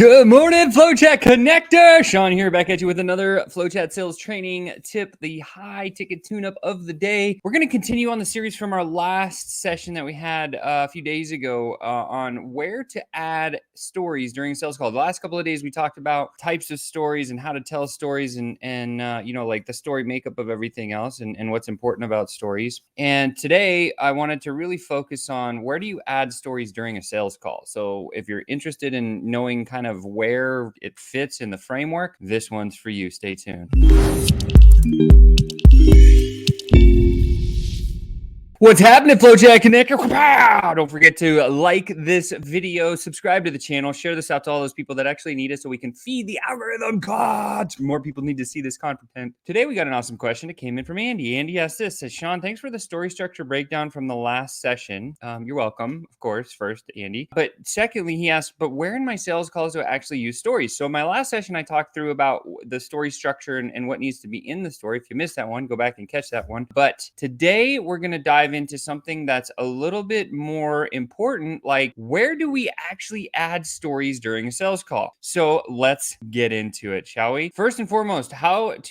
Good morning, FlowChat Connector. Sean here, back at you with another FlowChat sales training tip, the high ticket tune-up of the day. We're going to continue on the series from our last session that we had a few days ago on where to add stories during a sales call. The last couple of days we talked about types of stories and how to tell stories and like the story makeup of everything else and what's important about stories. And today I wanted to really focus on where do you add stories during a sales call. So if you're interested in knowing kind of where it fits in the framework, this one's for you. Stay tuned. What's happening, FlowChat Connector? Don't forget to like this video, subscribe to the channel, share this out to all those people that actually need it so we can feed the algorithm. God, more people need to see this content. Today, we got an awesome question. It came in from Andy. Andy asked this, says, Sean, thanks for the story structure breakdown from the last session. You're welcome, of course, first, Andy. But secondly, he asked, but where in my sales calls do I actually use stories? So my last session, I talked through about the story structure and what needs to be in the story. If you missed that one, go back and catch that one. But today, we're going to dive into something that's a little bit more important, like where do we actually add stories during a sales call? So let's get into it, shall we? First and foremost, it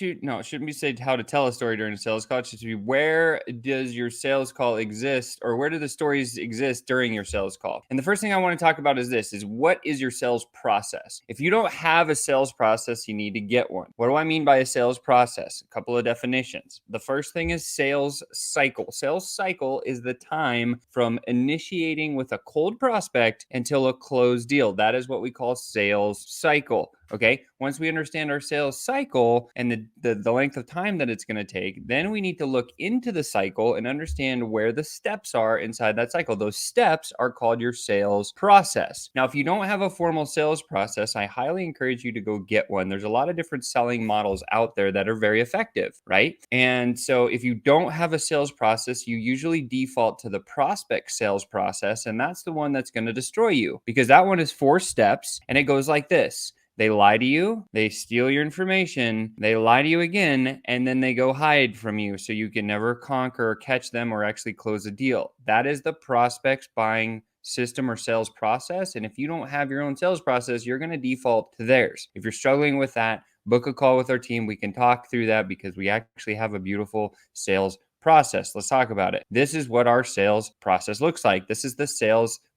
shouldn't be said how to tell a story during a sales call. It should be where does your sales call exist, or where do the stories exist during your sales call? And the first thing I want to talk about is this, is what is your sales process? If you don't have a sales process, you need to get one. What do I mean by a sales process? A couple of definitions. The first thing is sales cycle. Sales cycle is the time from initiating with a cold prospect until a closed deal. That is what we call sales cycle. Okay. Once we understand our sales cycle and the length of time that it's going to take, then we need to look into the cycle and understand where the steps are inside that cycle. Those steps are called your sales process. Now, if you don't have a formal sales process, I highly encourage you to go get one. There's a lot of different selling models out there that are very effective, right? And so if you don't have a sales process, you usually default to the prospect sales process. And that's the one that's going to destroy you, because that one is 4 steps and it goes like this. They lie to you, they steal your information, they lie to you again, and then they go hide from you so you can never conquer or catch them or actually close a deal. That is the prospect's buying system or sales process. And if you don't have your own sales process, you're going to default to theirs. If you're struggling with that, book a call with our team. We can talk through that because we actually have a beautiful sales process. Let's talk about it. This is what our sales process looks like. This is the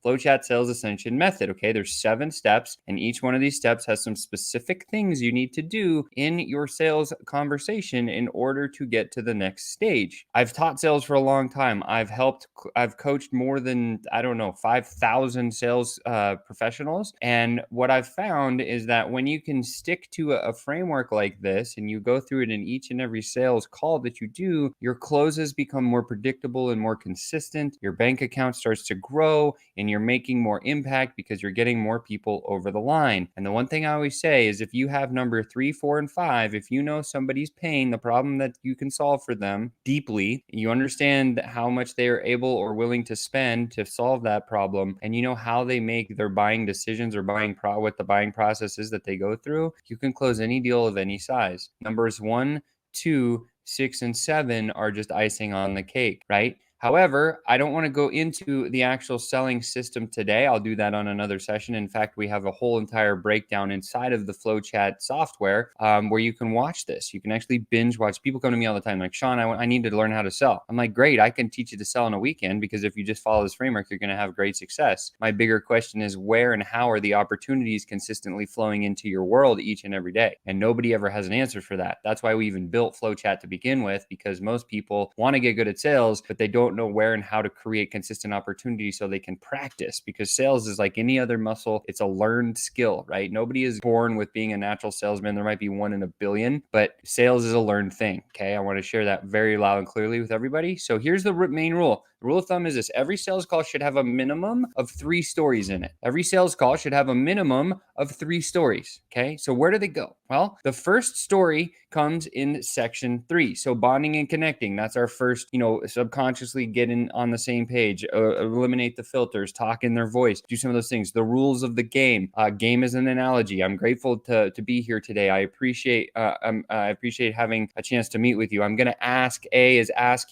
FlowChat sales ascension method. Okay, there's 7 steps, and each one of these steps has some specific things you need to do in your sales conversation in order to get to the next stage. I've taught sales for a long time. I've coached more than 5,000 sales professionals, and what I've found is that when you can stick to a framework like this and you go through it in each and every sales call that you do, your closes become more predictable and more consistent. Your bank account starts to grow, and you're making more impact because you're getting more people over the line. And the one thing I always say is if you have number 3, 4, and 5, if you know somebody's pain, the problem that you can solve for them deeply, you understand how much they are able or willing to spend to solve that problem, and you know how they make their buying decisions or what the buying process is that they go through, you can close any deal of any size. Numbers 1, 2, 6, and 7 are just icing on the cake, right? However, I don't want to go into the actual selling system today. I'll do that on another session. In fact, we have a whole entire breakdown inside of the FlowChat software where you can watch this. You can actually binge watch. People come to me all the time like, Sean, I need to learn how to sell. I'm like, great, I can teach you to sell in a weekend, because if you just follow this framework, you're going to have great success. My bigger question is where and how are the opportunities consistently flowing into your world each and every day? And nobody ever has an answer for that. That's why we even built FlowChat to begin with, because most people want to get good at sales, but they don't know where and how to create consistent opportunities so they can practice, because sales is like any other muscle. It's a learned skill, right? Nobody is born with being a natural salesman. There might be 1 in a billion, but sales is a learned thing. Okay. I want to share that very loud and clearly with everybody. So here's the main rule. The rule of thumb is this: every sales call should have a minimum of 3 stories in it. Every sales call should have a minimum of 3 stories. Okay. So where do they go? Well, the first story comes in section 3. So bonding and connecting. That's our first, subconsciously getting on the same page, eliminate the filters, talk in their voice, do some of those things. The rules of the game. Game is an analogy. I'm grateful to be here today. I appreciate having a chance to meet with you. I'm going to ask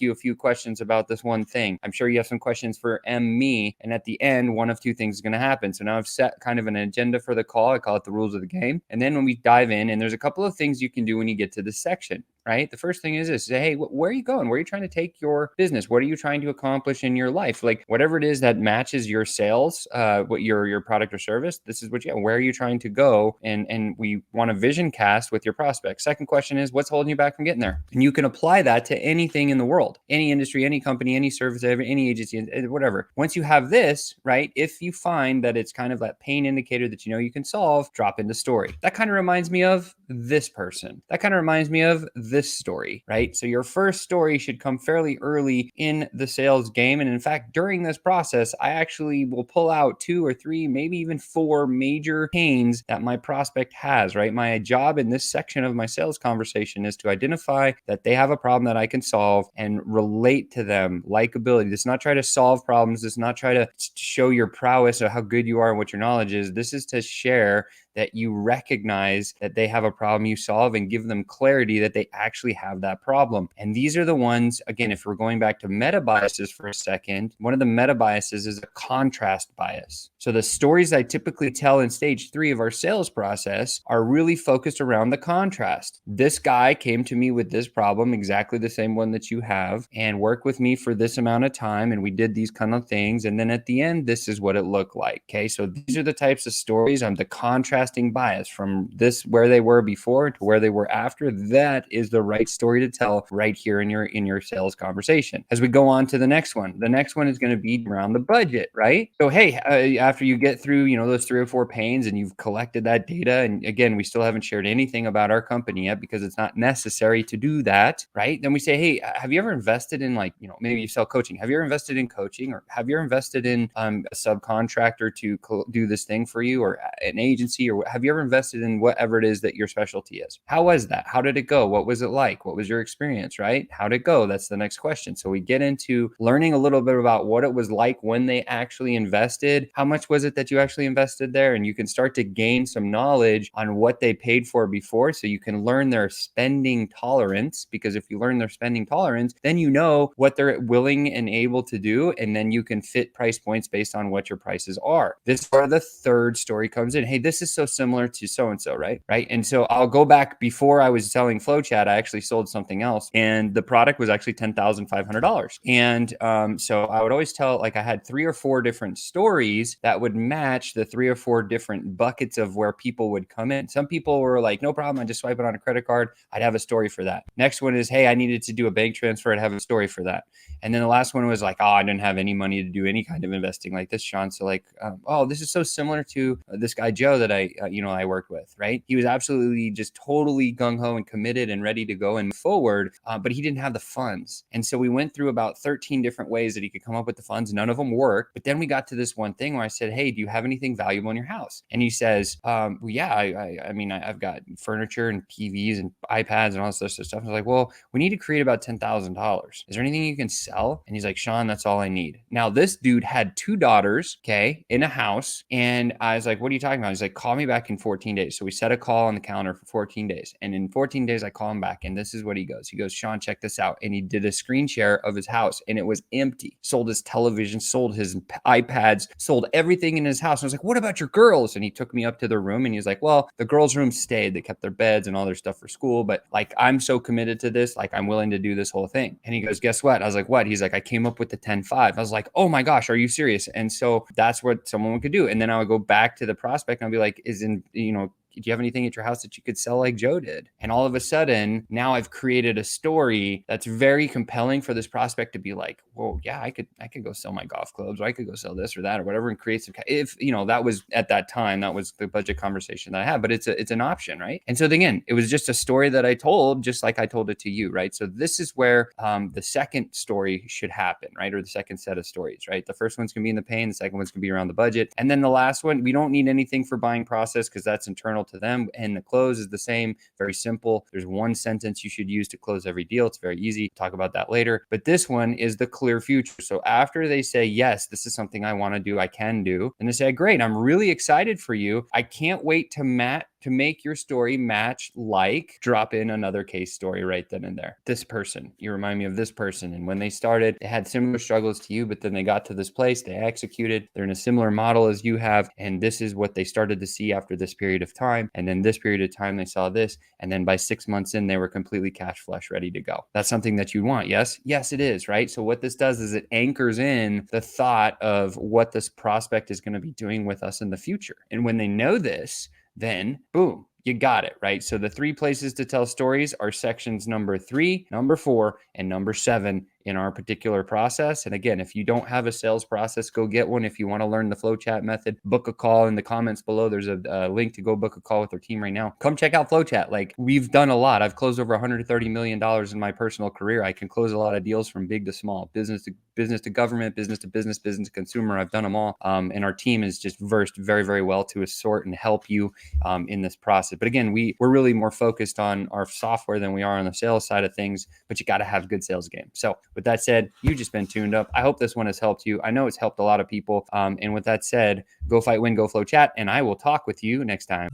you a few questions about this one thing. I'm sure you have some questions for me. And at the end, one of two things is going to happen. So now I've set kind of an agenda for the call. I call it the rules of the game. And then when we dive in, and there's a couple of things you can do when you get to this section, right? The first thing is this: say, hey, where are you going? Where are you trying to take your business? What are you trying to accomplish in your life? Like whatever it is that matches your sales, what your product or service, this is what you, where are you trying to go? And we want to vision cast with your prospects. Second question is, what's holding you back from getting there? And you can apply that to anything in the world, any industry, any company, any service, any agency, whatever. Once you have this, right, if you find that it's kind of that pain indicator that you know you can solve, drop into story. That kind of reminds me of this person. That kind of reminds me of this story, right? So your first story should come fairly early in the sales game. And in fact, during this process, I actually will pull out 2 or 3, maybe even 4 major pains that my prospect has, right? My job in this section of my sales conversation is to identify that they have a problem that I can solve and relate to them. Likability. This is not try to solve problems. This is not try to show your prowess or how good you are and what your knowledge is. This is to share that you recognize that they have a problem you solve and give them clarity that they actually have that problem. And these are the ones, again, if we're going back to meta biases for a second, one of the meta biases is a contrast bias. So the stories I typically tell in stage 3 of our sales process are really focused around the contrast. This guy came to me with this problem, exactly the same one that you have, and worked with me for this amount of time. And we did these kind of things. And then at the end, this is what it looked like. Okay. So these are the types of stories. I'm the contrasting bias from this, where they were before to where they were after. That is the right story to tell right here in your sales conversation. As we go on to the next one is going to be around the budget, right? So, hey, after you get through, those 3 or 4 pains and you've collected that data, and again, we still haven't shared anything about our company yet because it's not necessary to do that, right? Then we say, hey, have you ever invested in maybe you sell coaching? Have you ever invested in coaching, or have you ever invested in a subcontractor to do this thing for you, or an agency, or have you ever invested in whatever it is that your specialty is? How was that? How did it go? What was it like? What was your experience, right? How'd it go? That's the next question. So we get into learning a little bit about what it was like when they actually invested. How much was it that you actually invested there? And you can start to gain some knowledge on what they paid for before. So you can learn their spending tolerance, because if you learn their spending tolerance, then you know what they're willing and able to do. And then you can fit price points based on what your prices are. This is where the third story comes in. Hey, this is so similar to so-and-so, right? And so I'll go back. Before I was selling FlowChat, I actually sold something else, and the product was actually $10,500. And so I would always tell, I had 3 or 4 different stories that would match the 3 or 4 different buckets of where people would come in. Some people were like, no problem, I just swipe it on a credit card. I'd have a story for that. Next one is, hey, I needed to do a bank transfer. I'd have a story for that. And then the last one was like, oh, I didn't have any money to do any kind of investing like this, Sean. So oh, this is so similar to this guy, Joe, that I worked with, right? He was absolutely just totally gung-ho and committed and ready to go and move forward, but he didn't have the funds. And so we went through about 13 different ways that he could come up with the funds. None of them worked. But then we got to this one thing where I said, hey, do you have anything valuable in your house? And he says, well, yeah, I've got furniture and TVs and iPads and all this other stuff. I was like, well, we need to create about $10,000. Is there anything you can sell? And he's like, Sean, that's all I need. Now, this dude had 2 daughters, okay, in a house. And I was like, what are you talking about? He's like, call me back in 14 days. So we set a call on the calendar for 14 days. And in 14 days, I call him back. And this is what he goes. He goes, Sean, check this out. And he did a screen share of his house, and it was empty. Sold his television, sold his iPads, sold everything in his house. And I was like, what about your girls? And he took me up to their room, and he's like, well, the girls' room stayed. They kept their beds and all their stuff for school. But I'm so committed to this, I'm willing to do this whole thing. And he goes, guess what? I was like, what? He's like, I came up with the 10-5. I was like, oh my gosh, are you serious? And so that's what someone could do. And then I would go back to the prospect and I'll be like, do you have anything at your house that you could sell like Joe did? And all of a sudden, now I've created a story that's very compelling for this prospect to be like, whoa, yeah, I could go sell my golf clubs, or I could go sell this or that or whatever, and create some, if, that was at that time, that was the budget conversation that I had, but it's an option, right? And so again, it was just a story that I told, just like I told it to you, right? So this is where the second story should happen, right? Or the second set of stories, right? The first one's gonna be in the pain, the second one's gonna be around the budget. And then the last one, we don't need anything for buying process because that's internal to them. And the close is the same, very simple. There's one sentence you should use to close every deal. It's very easy. Talk about that later. But this one is the clear future. So after they say, yes, this is something I want to do, I can do. And they say, great, I'm really excited for you. I can't wait to to make your story match, like, drop in another case story right then and there. This person, you remind me of this person. And when they started, they had similar struggles to you, but then they got to this place, they executed, they're in a similar model as you have. And this is what they started to see after this period of time. And then this period of time, they saw this. And then by 6 months in, they were completely cash flush, ready to go. That's something that you want. Yes. Yes, it is. Right. So what this does is it anchors in the thought of what this prospect is going to be doing with us in the future. And when they know this, then boom, you got it, right? So the 3 places to tell stories are sections number 3, number 4, and number 7 in our particular process. And again, if you don't have a sales process, go get one. If you want to learn the FlowChat method, book a call in the comments below. There's a link to go book a call with our team right now. Come check out FlowChat. Like, we've done a lot. I've closed over $130 million in my personal career. I can close a lot of deals from big to small, business to government, business to business, business to consumer. I've done them all. And our team is just versed very, very well to assort and help you in this process. But again, we're really more focused on our software than we are on the sales side of things, but you got to have good sales game. So with that said, you've just been tuned up. I hope this one has helped you. I know it's helped a lot of people. And with that said, go fight, win, go FlowChat, and I will talk with you next time.